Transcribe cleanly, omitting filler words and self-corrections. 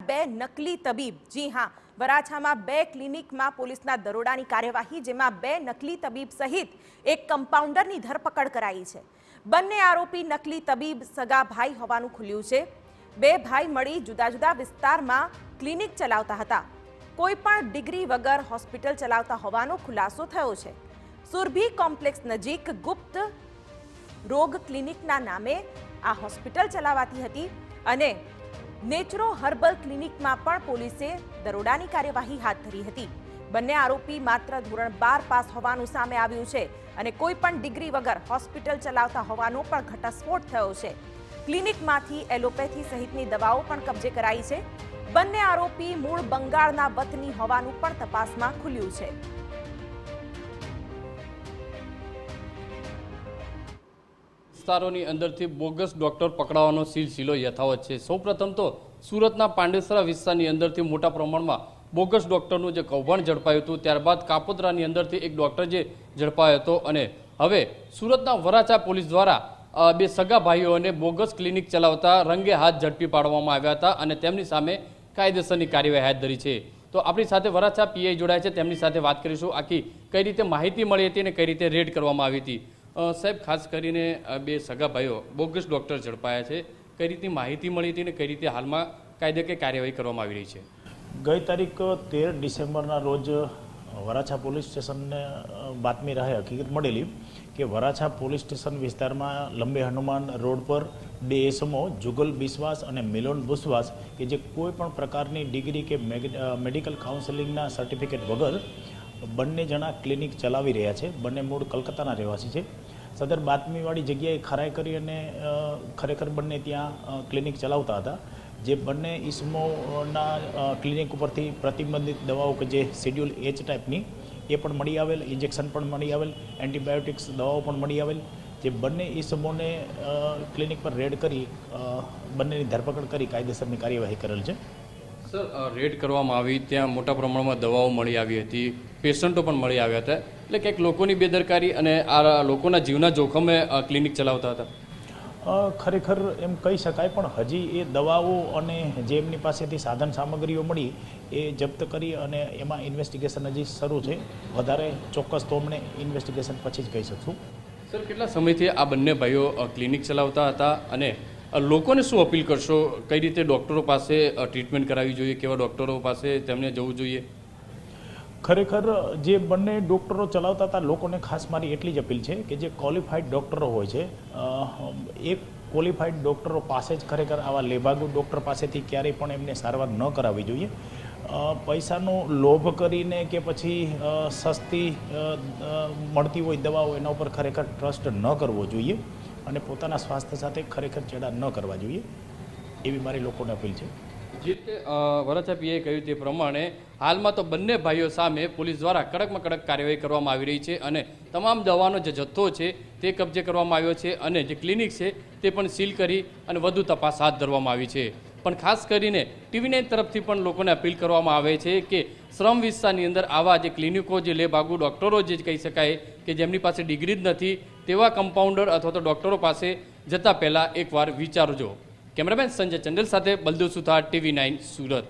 બે નકલી તબીબ, જી હા, વરાછામાં બે ક્લિનિકમાં પોલીસના દરોડાની કાર્યવાહી, જેમાં બે નકલી તબીબ સહિત એક કમ્પાઉન્ડરની ધરપકડ કરાઈ છે। બંને આરોપી નકલી તબીબ સગા ભાઈ હોવાનું ખુલ્યું છે। બે ભાઈ મળી જુદા જુદા વિસ્તારમાં ક્લિનિક ચલાવતા હતા। કોઈ પણ ડિગ્રી વગર હોસ્પિટલ ચલાવતા હોવાનો ખુલાસો થયો છે। સુરભી કોમ્પ્લેક્સ નજીક ગુપ્ત રોગ ક્લિનિકના નામે આ હોસ્પિટલ ચલાવાતી હતી અને નેચરો હર્બલ ક્લિનિકમાં પણ પોલીસે દરોડાની કાર્યવાહી હાથ ધરી હતી। બંને આરોપી માત્ર ધોરણ 12 પાસ હોવાનું સામે આવ્યું છે અને કોઈ પણ ડિગ્રી વગર હોસ્પિટલ ચલાવતા હોવાનો પણ ઘટસ્ફોટ થયો છે। ક્લિનિકમાંથી એલોપેથી સહિતની દવાઓ પણ કબજે કરાઈ છે। બંને આરોપી મૂળ બંગાળના વતની હોવાનું પણ તપાસમાં ખુલ્યું છે। વિસ્તારોની અંદરથી બોગસ ડોક્ટર પકડાવાનો સિલસિલો યથાવત છે। સૌપ્રથમ તો સુરતના પાંડેસરા વિસ્તારની અંદરથી મોટા પ્રમાણમાં બોગસ ડોક્ટરનું જે કૌભાંડ ઝડપાયું હતું, ત્યારબાદ કાપોદ્રાની અંદરથી એક ડોક્ટર જે ઝડપાયો હતો અને હવે સુરતના વરાછા પોલીસ દ્વારા બે સગા ભાઈઓને બોગસ ક્લિનિક ચલાવતા રંગે હાથ ઝડપી પાડવામાં આવ્યા હતા અને તેમની સામે કાયદેસરની કાર્યવાહી હાથ ધરી છે। તો આપણી સાથે વરાછા પીઆઈ જોડાય છે, તેમની સાથે વાત કરીશું આખી કઈ રીતે માહિતી મળી હતી અને કઈ રીતે રેડ કરવામાં આવી હતી। સાહેબ, ખાસ કરીને બે સગા ભાઈઓ બોગસ ડોક્ટર ઝડપાયા છે, કઈ રીતની માહિતી મળી હતી અને કઈ રીતે હાલમાં કાયદેકીય કાર્યવાહી કરવામાં આવી રહી છે? ગઈ તારીખ 13 ડિસેમ્બરના રોજ વરાછા પોલીસ સ્ટેશનને બાતમી રહે હકીકત મળેલી કે વરાછા પોલીસ સ્ટેશન વિસ્તારમાં લંબે હનુમાન રોડ પર બે એસમો જુગલ બિસ્વાસ અને મિલોન બુસ્વાસ કે જે કોઈ પણ પ્રકારની ડિગ્રી કે મેડિકલ કાઉન્સેલિંગના સર્ટિફિકેટ વગર બંને જણા ક્લિનિક ચલાવી રહ્યા છે। બંને મૂળ કલકત્તાના રહેવાસી છે। સદર બાતમીવાળી જગ્યાએ ખરાઈ કરી અને ખરેખર બંને ત્યાં ક્લિનિક ચલાવતા હતા। જે બંને ઇસમોના ક્લિનિક ઉપરથી પ્રતિબંધિત દવાઓ કે જે શેડ્યુલ H ટાઈપની એ પણ મળી આવેલ, ઇન્જેક્શન પણ મળી આવેલ, એન્ટીબાયોટિક્સ દવાઓ પણ મળી આવેલ। જે બંને ઇસમોને ક્લિનિક પર રેડ કરી બંનેની ધરપકડ કરી કાયદેસરની કાર્યવાહી કરેલ છે। સર, રેડ કરવામાં આવી ત્યાં મોટા પ્રમાણમાં દવાઓ મળી આવી હતી, પેશન્ટો પણ મળી આવ્યા હતા, એટલે ક્યાંક લોકોની બેદરકારી અને આ લોકોના જીવના જોખમે ક્લિનિક ચલાવતા હતા? ખરેખર એમ કહી શકાય, પણ હજી એ દવાઓ અને જે એમની પાસેથી સાધન સામગ્રીઓ મળી એ જપ્ત કરી અને એમાં ઇન્વેસ્ટિગેશન હજી શરૂ છે। વધારે ચોક્કસ તો અમને ઇન્વેસ્ટિગેશન પછી જ કહી શકશું। સર, કેટલા સમયથી આ બંને ભાઈઓ ક્લિનિક ચલાવતા હતા અને લોકોને શું અપીલ કરશો? કઈ રીતે ડૉક્ટરો પાસે ટ્રીટમેન્ટ કરાવવી જોઈએ, કેવા ડૉક્ટરો પાસે તેમને જવું જોઈએ? ખરેખર જે બંને ડૉક્ટરો ચલાવતા હતા લોકોને ખાસ મારી એટલી જ અપીલ છે કે જે ક્વોલિફાઈડ ડૉક્ટરો હોય છે એ ક્વોલિફાઈડ ડૉક્ટરો પાસે જ ખરેખર આવા લેભાગુ ડૉક્ટર પાસેથી ક્યારેય પણ એમને સારવાર ન કરાવવી જોઈએ। પૈસાનો લોભ કરીને કે પછી સસ્તી મળતી હોય દવાઓ એના ઉપર ખરેખર ટ્રસ્ટ ન કરવો જોઈએ અને પોતાના સ્વાસ્થ્ય સાથે ખરેખર ચેડા ન કરવા જોઈએ, એવી મારી લોકોને અપીલ છે। જે રીતે વરાછા પીઆઈએ કહ્યું તે પ્રમાણે હાલમાં તો બંને ભાઈઓ સામે પોલીસ દ્વારા કડકમાં કડક કાર્યવાહી કરવામાં આવી રહી છે અને તમામ દવાનો જે જથ્થો છે તે કબજે કરવામાં આવ્યો છે અને જે ક્લિનિક છે તે પણ સીલ કરી અને વધુ તપાસ હાથ ધરવામાં આવી છે। પણ ખાસ કરીને TV9 તરફથી પણ લોકોને અપીલ કરવામાં આવે છે કે શ્રમ વિસ્તારની અંદર આવા જે ક્લિનિકો, જે લેભાગુ ડૉક્ટરો જે કહી શકાય કે જેમની પાસે ડિગ્રી જ નથી તેવા કમ્પાઉન્ડર અથવા તો ડૉક્ટરો પાસે જતાં પહેલાં એકવાર વિચારજો। કેમેરામેન સંજય ચંદેલ સાથે બલદેવ સુથાર, TV9 સુરત।